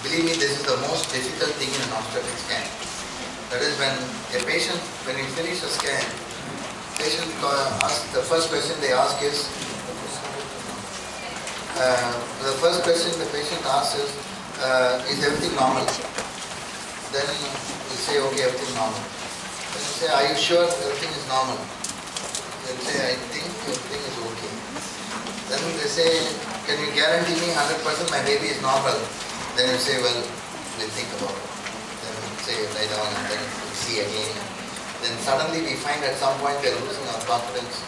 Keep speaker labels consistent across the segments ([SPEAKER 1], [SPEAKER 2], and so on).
[SPEAKER 1] believe me, this is the most difficult thing in an obstetric scan. That is when you finish a scan, patient asks, the first question they ask is, the first question the patient asks is everything normal? Then we say, okay, everything normal. Then we say, are you sure everything is normal? They say, I think everything is okay. Then they say, can you guarantee me 100% my baby is normal? Then you say, well, we'll think about it. Then we say, lie down, and then we see again. Then suddenly we find at some point we are losing our confidence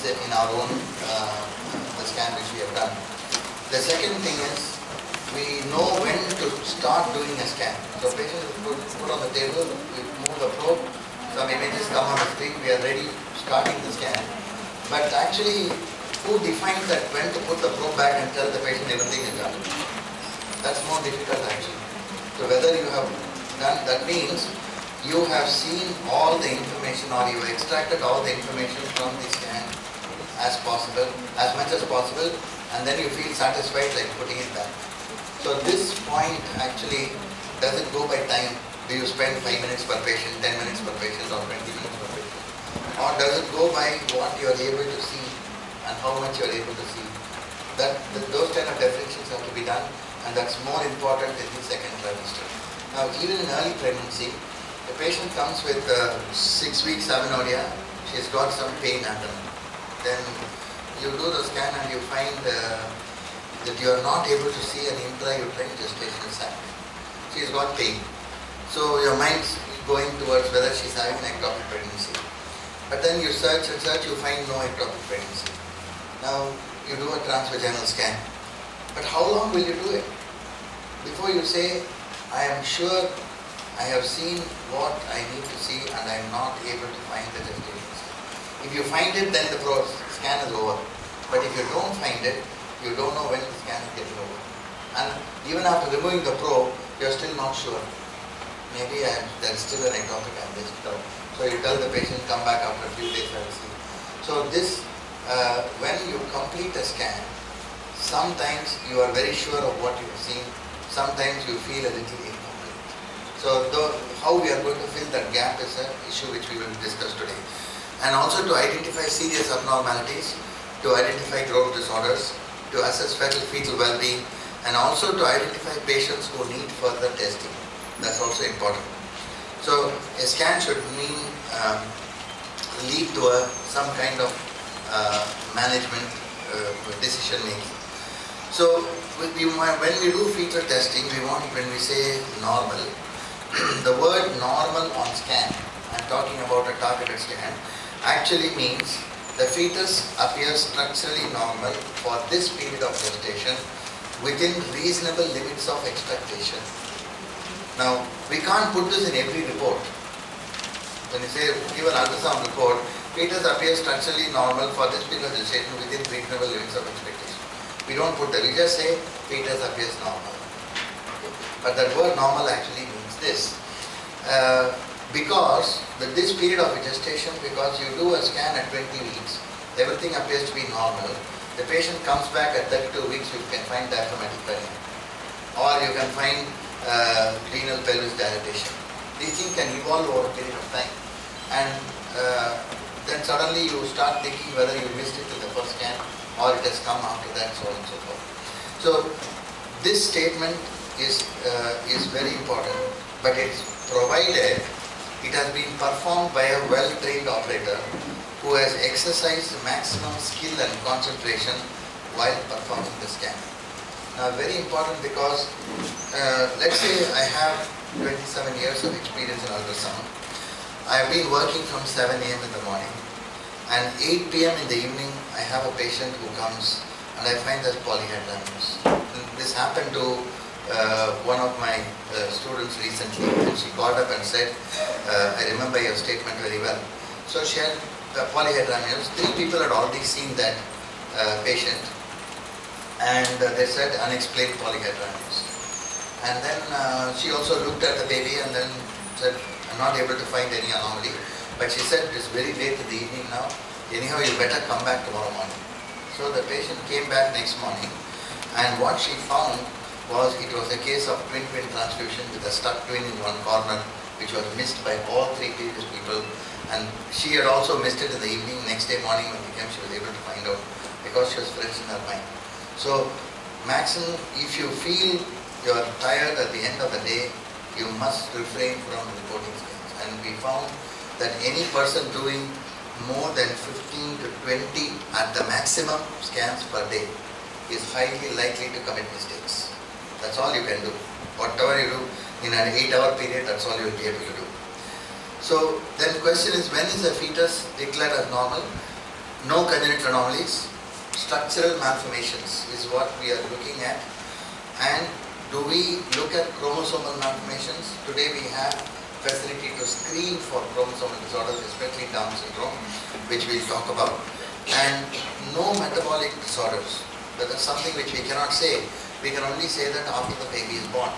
[SPEAKER 1] in our own the scan which we have done. The second thing is, we know when to start doing a scan. So patient is put on the table, we move the probe, some images come on the screen, we are ready starting the scan. But actually, who defines that when to put the probe back and tell the patient everything is done? That's more difficult actually. So whether you have done, that means you have seen all the information or you extracted all the information from the scan as much as possible, and then you feel satisfied like putting it back. So this point actually, does it go by time? Do you spend 5 minutes per patient, 10 minutes per patient, or 20 minutes per patient? Or does it go by what you are able to see and how much you are able to see? Those kind of definitions have to be done, and that's more important in the second trimester. Now, even in early pregnancy, the patient comes with 6 weeks amenorrhea, she's got some pain at her. Then you do the scan and you find that you are not able to see an intrauterine gestational sac. She's got pain. So your mind's going towards whether she's having an ectopic pregnancy. But then you search and search, you find no ectopic pregnancy. Now you do a transvaginal scan. But how long will you do it? Before you say, I am sure I have seen what I need to see and I am not able to find the gestational sac. If you find it, then the scan is over. But if you don't find it, you don't know when the scan is getting over. And even after removing the probe, you are still not sure. Maybe there is still an ectopic ambulance. So you tell the patient, come back after a few days, I will see. So this, when you complete a scan, sometimes you are very sure of what you have seen. Sometimes you feel a little incomplete. So how we are going to fill that gap is an issue which we will discuss today. And also to identify serious abnormalities, to identify growth disorders, to assess fetal well-being, and also to identify patients who need further testing. That's also important. So a scan should lead to some kind of management decision making. So when we do fetal testing, when we say normal, the word normal on scan, I'm talking about a targeted scan, actually means the fetus appears structurally normal for this period of gestation within reasonable limits of expectation. Now, we can't put this in every report. When you say, give an ultrasound report, fetus appears structurally normal for this period of gestation within reasonable limits of expectation. We don't put that, we just say fetus appears normal. Okay. But that word normal actually means this. Because this period of gestation, because you do a scan at 20 weeks, everything appears to be normal. The patient comes back at 32 weeks, you can find diaphragmatic hernia. Or you can find renal pelvis dilatation. These things can evolve over a period of time. And then suddenly you start thinking whether you missed it in the first scan or it has come after that, so on and so forth. So this statement is very important, but it's provided it has been performed by a well-trained operator who has exercised maximum skill and concentration while performing the scan. Now, very important because let's say I have 27 years of experience in ultrasound. I have been working from 7 a.m. in the morning, and 8 p.m. in the evening I have a patient who comes and I find there's polyhydramnios. This happened to one of my students recently, and she got up and said, I remember your statement very well. So she had polyhydramnios. 3 people had already seen that patient, and they said unexplained polyhydramnios. And then she also looked at the baby and then said, I'm not able to find any anomaly. But she said, it's very late in the evening now, anyhow you better come back tomorrow morning. So the patient came back next morning, and what she found it was a case of twin-twin transfusion with a stuck twin in one corner, which was missed by all three previous people, and she had also missed it in the evening. Next day morning when she came, she was able to find out because she was fresh in her mind. So maximum, if you feel you are tired at the end of the day, you must refrain from reporting scans. And we found that any person doing more than 15 to 20 at the maximum scans per day is highly likely to commit mistakes. That's all you can do. Whatever you do in an 8-hour period, that's all you will be able to do. So then the question is, when is a fetus declared as normal? No congenital anomalies. Structural malformations is what we are looking at. And do we look at chromosomal malformations? Today we have facility to screen for chromosomal disorders, especially Down syndrome, which we'll talk about. And no metabolic disorders. But that's something which we cannot say. We can only say that after the baby is born.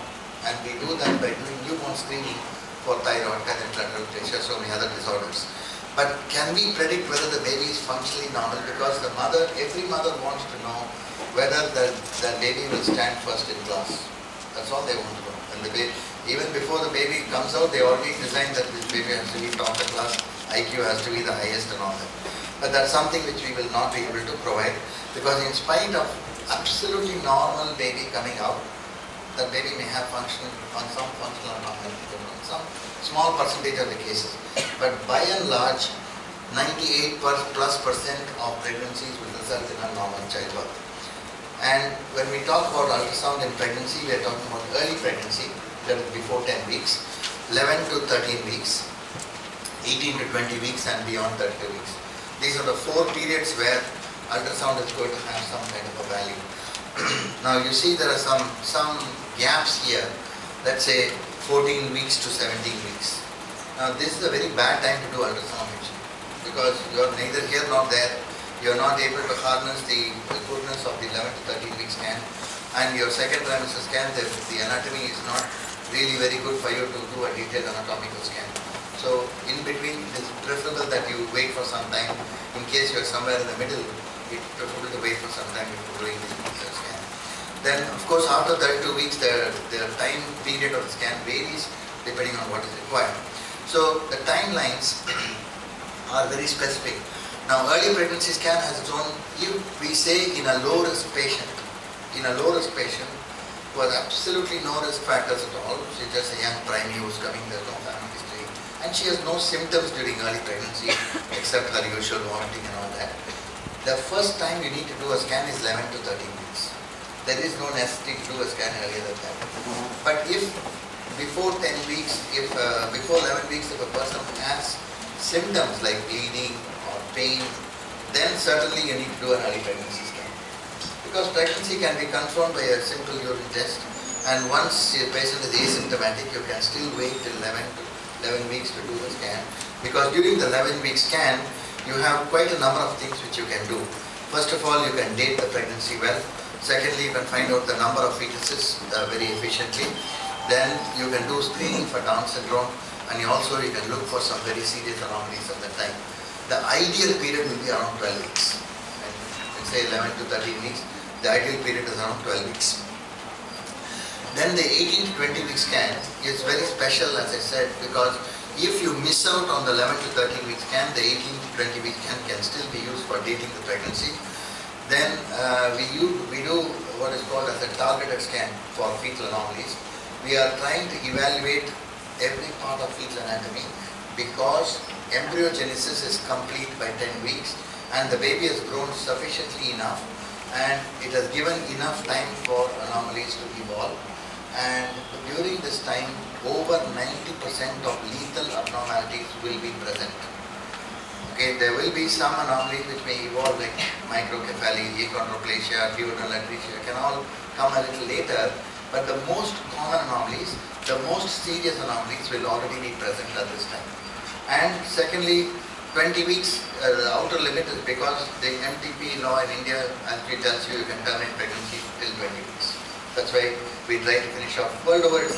[SPEAKER 1] And we do that by doing newborn screening for thyroid, congenital pressure, so many other disorders. But can we predict whether the baby is functionally normal? Because the mother, every mother wants to know whether the baby will stand first in class. That's all they want to know. And the baby, even before the baby comes out, they already designed that this baby has to be top of the class, IQ has to be the highest and all that. But that's something which we will not be able to provide, because in spite of absolutely normal baby coming out, that baby may have some functional abnormality in some small percentage of the cases. But by and large, 98% plus of pregnancies will result in a normal childbirth. And when we talk about ultrasound in pregnancy, we are talking about early pregnancy, that is before 10 weeks, 11 to 13 weeks, 18 to 20 weeks, and beyond 32 weeks. These are the 4 periods where ultrasound is going to have some kind of a value. Now you see there are some gaps here, let's say 14 weeks to 17 weeks. Now this is a very bad time to do ultrasound actually, because you are neither here nor there. You are not able to harness the goodness of the 11 to 13 week scan, and your second trimester scan, the anatomy is not really very good for you to do a detailed anatomical scan. So in between, it is preferable that you wait for some time. In case you are somewhere in the middle, it's preferable to wait for some time before doing the scan. Then of course after 32 weeks, the time period of the scan varies depending on what is required. So the timelines are very specific. Now early pregnancy scan has its own, if we say in a low risk patient who has absolutely no risk factors at all, she's just a young primary who's coming, there's no family history, and she has no symptoms during early pregnancy except her usual vomiting and all that. The first time you need to do a scan is 11 to 13 weeks. There is no necessity to do a scan earlier than that. But if before 10 weeks, before 11 weeks, if a person has symptoms like bleeding or pain, then certainly you need to do an early pregnancy scan. Because pregnancy can be confirmed by a simple urine test, and once the patient is asymptomatic, you can still wait till 11 weeks to do the scan. Because during the 11-week scan, you have quite a number of things which you can do. First of all, you can date the pregnancy well. Secondly, you can find out the number of fetuses very efficiently. Then you can do screening for Down syndrome, and you can look for some very serious anomalies at that time. The ideal period will be around 12 weeks. Let's say 11 to 13 weeks. The ideal period is around 12 weeks. Then the 18 to 20 week scan is very special, as I said, because if you miss out on the 11 to 13 week scan, the 18 to 20 week scan can still be used for dating the pregnancy. Then we do what is called as a targeted scan for fetal anomalies. We are trying to evaluate every part of fetal anatomy because embryogenesis is complete by 10 weeks and the baby has grown sufficiently enough and it has given enough time for anomalies to evolve, and during this time over 90% of lethal abnormalities will be present. Okay, there will be some anomalies which may evolve like microcephaly, achondroplasia, duodenal atresia can all come a little later, but the most common anomalies, the most serious anomalies will already be present at this time. And secondly, 20 weeks, the outer limit is because the MTP law in India actually tells you you can terminate pregnancy till 20 weeks. That's why we try to finish off. World over,